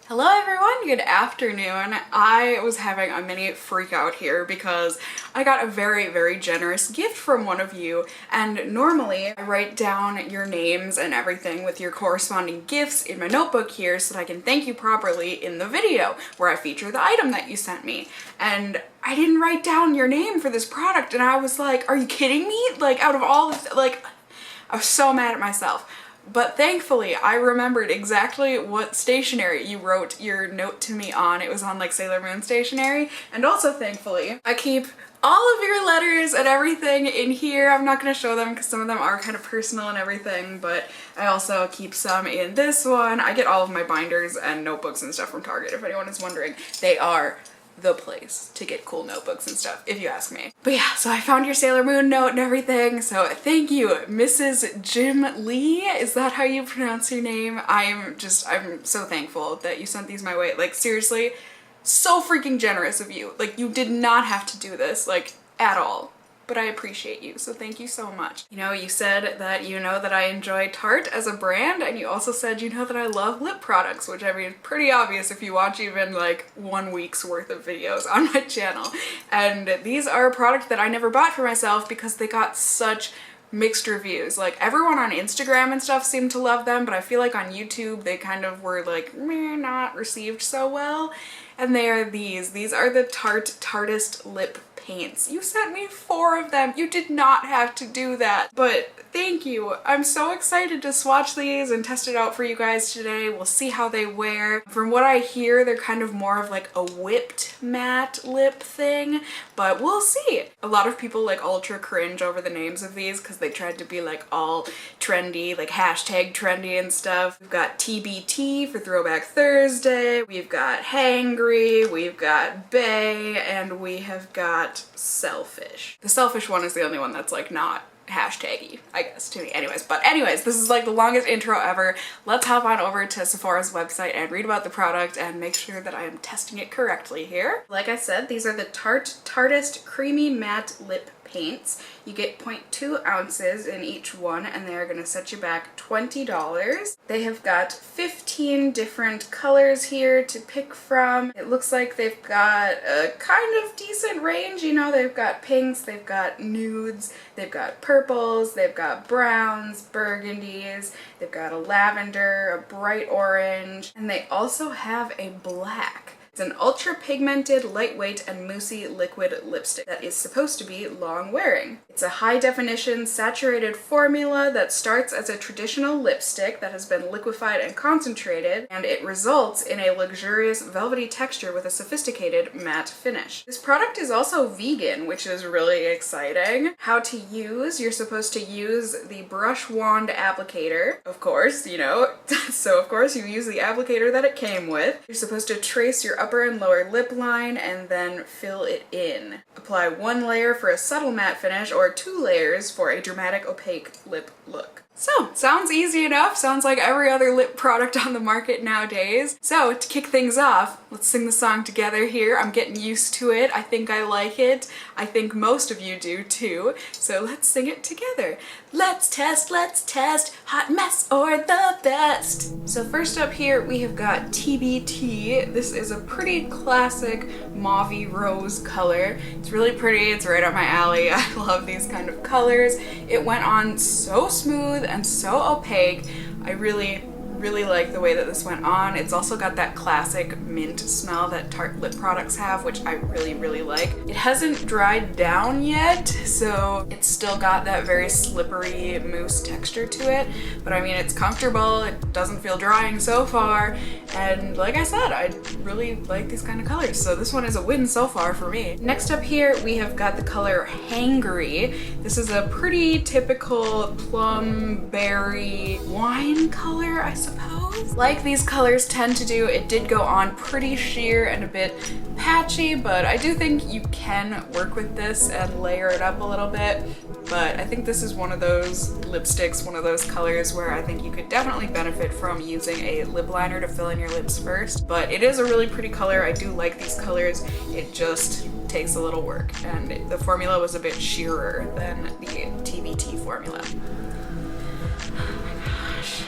Hello everyone, good afternoon. I was having a mini freak out here because I got a very generous gift from one of you, and normally I write down your names and everything with your corresponding gifts in my notebook here so that I can thank you properly in the video where I feature the item that you sent me. And I didn't write down your name for this product and I was like, are you kidding me? Like, out of all this, like, I was so mad at myself. But thankfully, I remembered exactly what stationery you wrote your note to me on. It was on like Sailor Moon stationery. And also thankfully, I keep all of your letters and everything in here. I'm not going to show them because some of them are kind of personal and everything, but I also keep some in this one. I get all of my binders and notebooks and stuff from Target, if anyone is wondering. They are the place to get cool notebooks and stuff, if you ask me. But yeah, so I found your Sailor Moon note and everything, so thank you, Mrs. Jim Lee. Is that how you pronounce your name? I'm so thankful that you sent these my way. Like, seriously, so freaking generous of you. Like, you did not have to do this, like, at all. But I appreciate you, so thank you so much. You know, you said that you know that I enjoy Tarte as a brand, and you also said you know that I love lip products, which I mean, pretty obvious if you watch even like 1 week's worth of videos on my channel. And these are a product that I never bought for myself because they got such mixed reviews. Like, everyone on Instagram and stuff seemed to love them, but I feel like on YouTube they kind of were like, meh, not received so well. And they are these. These are the Tarte Tarteist lip paints. You sent me 4 of them. You did not have to do that, but thank you. I'm so excited to swatch these and test it out for you guys today. We'll see how they wear. From what I hear, they're kind of more of like a whipped matte lip thing, but we'll see. A lot of people like ultra cringe over the names of these because they tried to be like all trendy, like hashtag trendy and stuff. We've got TBT for Throwback Thursday. We've got Hangry. We've got Bay, and we have got Selfish. The Selfish one is the only one that's like not hashtaggy, I guess, to me. Anyways, this is like the longest intro ever. Let's hop on over to Sephora's website and read about the product and make sure that I am testing it correctly here. Like I said, these are the Tarteist Creamy Matte Lip Paints. You get 0.2 ounces in each one, and they're gonna set you back $20. They have got 15 different colors here to pick from. It looks like they've got a kind of decent range. You know, they've got pinks, they've got nudes, they've got purples, they've got browns, burgundies, they've got a lavender, a bright orange, and they also have a black. It's an ultra pigmented, lightweight, and moussey liquid lipstick that is supposed to be long wearing. It's a high definition, saturated formula that starts as a traditional lipstick that has been liquefied and concentrated, and it results in a luxurious velvety texture with a sophisticated matte finish. This product is also vegan, which is really exciting. How to use: you're supposed to use the brush wand applicator, of course, you know, so of course you use the applicator that it came with. You're supposed to trace your upper and lower lip line and then fill it in. Apply 1 layer for a subtle matte finish or 2 layers for a dramatic opaque lip look. So, sounds easy enough. Sounds like every other lip product on the market nowadays. So, to kick things off, let's sing the song together here. I'm getting used to it. I think I like it. I think most of you do too. So let's sing it together. Let's test, hot mess or the best. So first up here, we have got TBT. This is a pretty classic mauve rose color. It's really pretty. It's right up my alley. I love these kind of colors. It went on so smooth and so opaque. I really like the way that this went on. It's also got that classic mint smell that Tarte lip products have, which I really like. It hasn't dried down yet, so it's still got that very slippery mousse texture to it, but I mean, it's comfortable. It doesn't feel drying so far, and like I said, I really like these kind of colors, so this one is a win so far for me. Next up here, we have got the color Hangar Ii. This is a pretty typical plum berry wine color, I suppose. Like these colors tend to do, it did go on pretty sheer and a bit patchy, but I do think you can work with this and layer it up a little bit. But I think this is one of those lipsticks, one of those colors where I think you could definitely benefit from using a lip liner to fill in your lips first. But it is a really pretty color. I do like these colors. It just takes a little work, and the formula was a bit sheerer than the TBT formula. Oh my gosh.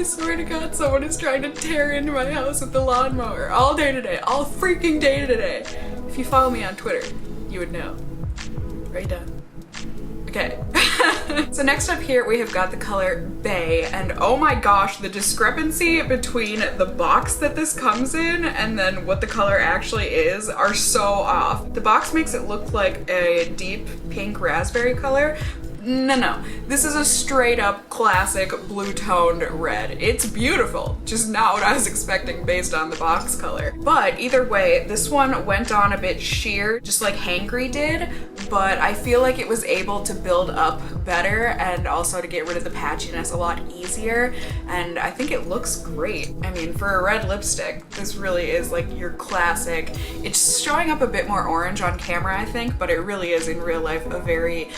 I swear to God, someone is trying to tear into my house with the lawnmower all day today, all freaking day today. If you follow me on Twitter, you would know. Right down. Okay. So next up here we have got the color Bay, and oh my gosh, the discrepancy between the box that this comes in and then what the color actually is are so off. The box makes it look like a deep pink raspberry color. No, this is a straight up classic blue toned red. It's beautiful, just not what I was expecting based on the box color. But either way, this one went on a bit sheer, just like Hangar Ii did, but I feel like it was able to build up better and also to get rid of the patchiness a lot easier, and I think it looks great. I mean, for a red lipstick, this really is like your classic. It's showing up a bit more orange on camera, I think, but it really is in real life a very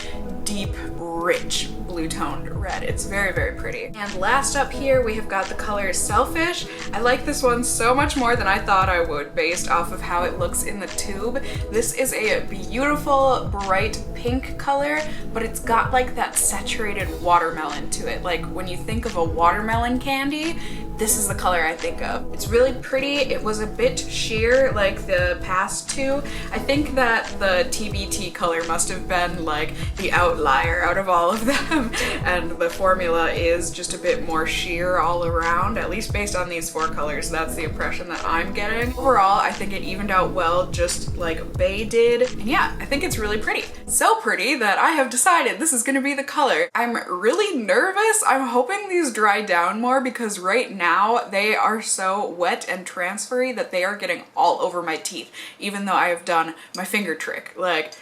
deep, rich blue toned red. It's very, very pretty. And last up here we have got the color Selfish. I like this one so much more than I thought I would based off of how it looks in the tube. This is a beautiful bright pink color, but it's got like that saturated watermelon to it. Like when you think of a watermelon candy, this is the color I think of. It's really pretty. It was a bit sheer like the past two. I think that the TBT color must have been like the outlier out of all of them, and the formula is just a bit more sheer all around, at least based on these four colors. That's the impression that I'm getting. Overall, I think it evened out well, just like Bay did. And yeah, I think it's really pretty. So pretty that I have decided this is gonna be the color. I'm really nervous. I'm hoping these dry down more because right now they are so wet and transfery that they are getting all over my teeth, even though I have done my finger trick like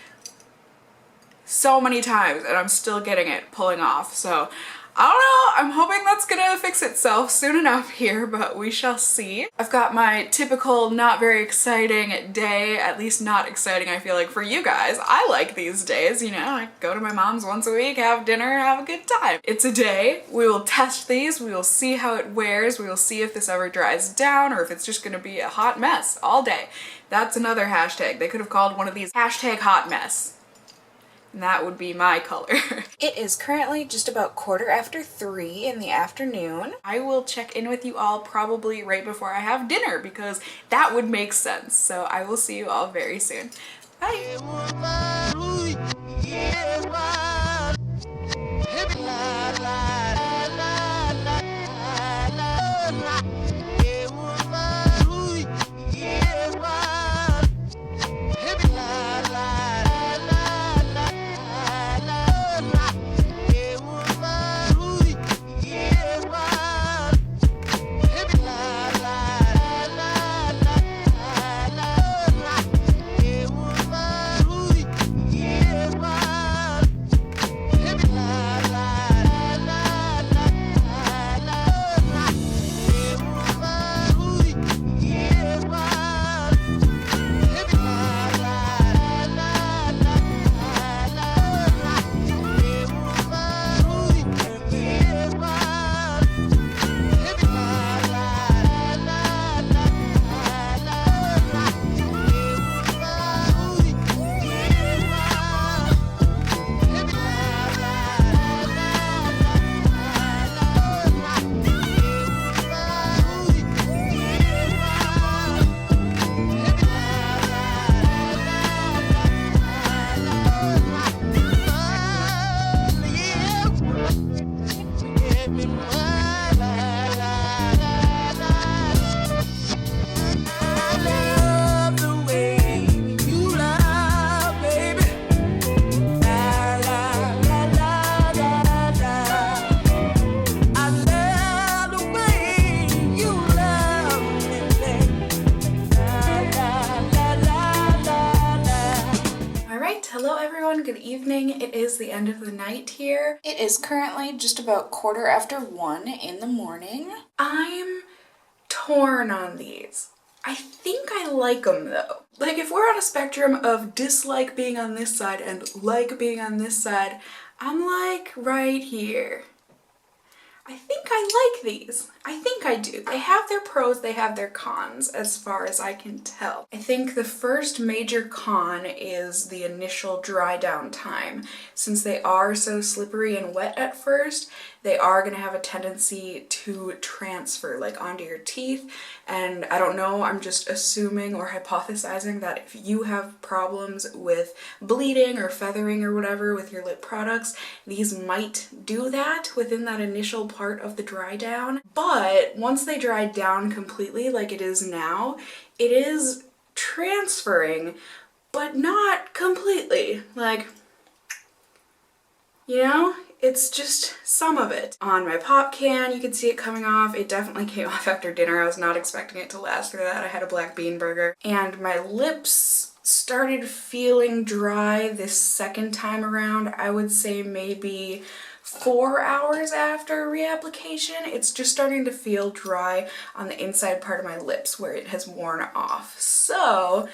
so many times and I'm still getting it pulling off. So I don't know, I'm hoping that's gonna fix itself soon enough here, but we shall see. I've got my typical not very exciting day, at least not exciting I feel like for you guys. I like these days, you know, I go to my mom's once a week, have dinner, have a good time. It's a day, we will test these, we will see how it wears, we will see if this ever dries down or if it's just gonna be a hot mess all day. That's another hashtag. They could have called one of these hashtag hot mess. And that would be my color. It is currently just about 3:15 in the afternoon. I will check in with you all probably right before I have dinner because that would make sense. So I will see you all very soon. Bye. Good evening. It is the end of the night here. It is currently just about 1:15 in the morning. I'm torn on these. I think I like them though. Like if we're on a spectrum of dislike being on this side and like being on this side, I'm like right here. I think I like these. I think I do. They have their pros, they have their cons, as far as I can tell. I think the first major con is the initial dry down time. Since they are so slippery and wet at first, they are going to have a tendency to transfer like onto your teeth. And I don't know, I'm just assuming or hypothesizing that if you have problems with bleeding or feathering or whatever with your lip products, these might do that within that initial part of the dry down. But once they dry down completely like it is now, it is transferring, but not completely. Like, you know, it's just some of it. On my pop can, you can see it coming off. It definitely came off after dinner. I was not expecting it to last through that. I had a black bean burger. And my lips started feeling dry this second time around. I would say maybe 4 hours after reapplication. It's just starting to feel dry on the inside part of my lips where it has worn off. So,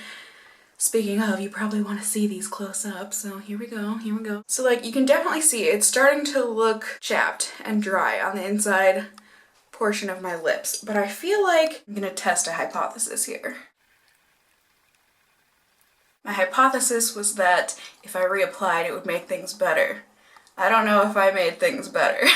speaking of, you probably want to see these close up, so here we go. So like, you can definitely see it's starting to look chapped and dry on the inside portion of my lips, but I feel like I'm gonna test a hypothesis here. My hypothesis was that if I reapplied, it would make things better. I don't know if I made things better.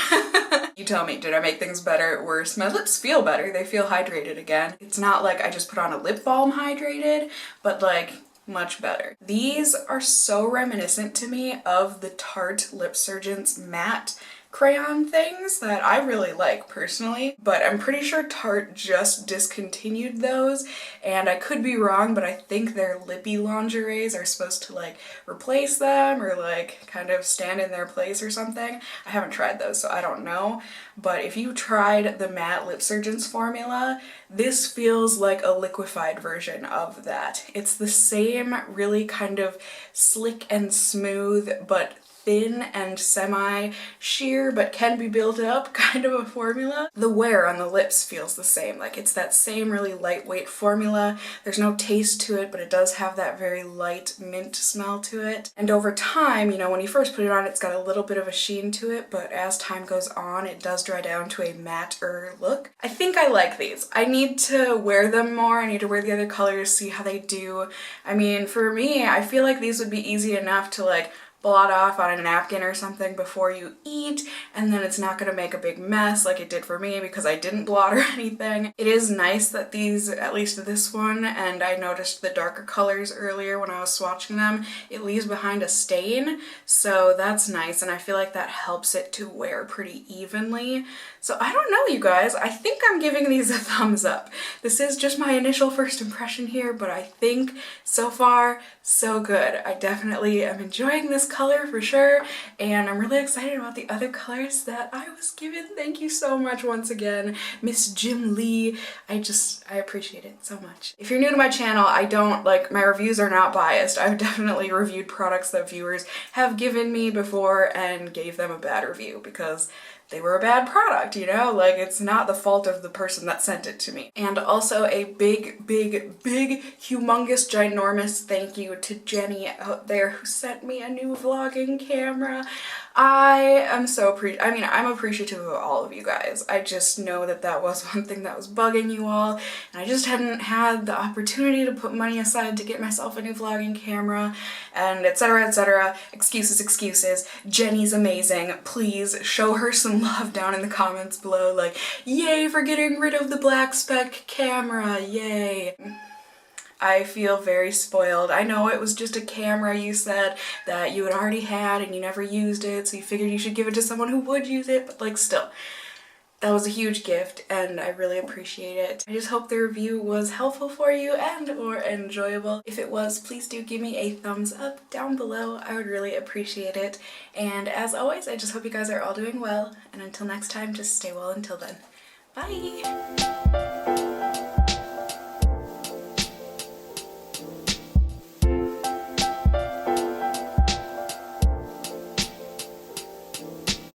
You tell me, did I make things better, worse? My lips feel better, they feel hydrated again. It's not like I just put on a lip balm hydrated, but like, much better. These are so reminiscent to me of the Tarte Lip Surgeon's matte crayon things that I really like personally, but I'm pretty sure Tarte just discontinued those, and I could be wrong, but I think their lippy lingeries are supposed to like replace them or like kind of stand in their place or something. I haven't tried those, so I don't know, but if you tried the matte Lip Surgeon's formula, this feels like a liquefied version of that. It's the same really kind of slick and smooth, but thin and semi-sheer but can be built up kind of a formula. The wear on the lips feels the same, like it's that same really lightweight formula. There's no taste to it, but it does have that very light mint smell to it. And over time, you know, when you first put it on, it's got a little bit of a sheen to it, but as time goes on, it does dry down to a matte-er look. I think I like these. I need to wear them more. I need to wear the other colors, see how they do. I mean, for me, I feel like these would be easy enough to like blot off on a napkin or something before you eat, and then it's not gonna make a big mess like it did for me because I didn't blot or anything. It is nice that these, at least this one, and I noticed the darker colors earlier when I was swatching them, it leaves behind a stain, so that's nice, and I feel like that helps it to wear pretty evenly. So I don't know, you guys, I think I'm giving these a thumbs up. This is just my initial first impression here, but I think so far, so good. I definitely am enjoying this color for sure, and I'm really excited about the other colors that I was given. Thank you so much once again, Miss Jim Lee. I appreciate it so much. If you're new to my channel, I don't, like, my reviews are not biased. I've definitely reviewed products that viewers have given me before and gave them a bad review because they were a bad product, you know? Like, it's not the fault of the person that sent it to me. And also a big, humongous, ginormous thank you to Jenny out there who sent me a new vlogging camera. I'm appreciative of all of you guys. I just know that that was one thing that was bugging you all, and I just hadn't had the opportunity to put money aside to get myself a new vlogging camera, and etc, etc. Excuses. Jenny's amazing. Please show her some love down in the comments below, like, yay for getting rid of the black spec camera, yay. I feel very spoiled. I know it was just a camera you said that you had already had and you never used it, so you figured you should give it to someone who would use it, but like still, that was a huge gift and I really appreciate it. I just hope the review was helpful for you and or enjoyable. If it was, please do give me a thumbs up down below. I would really appreciate it. And as always, I just hope you guys are all doing well, and until next time, just stay well until then. Bye!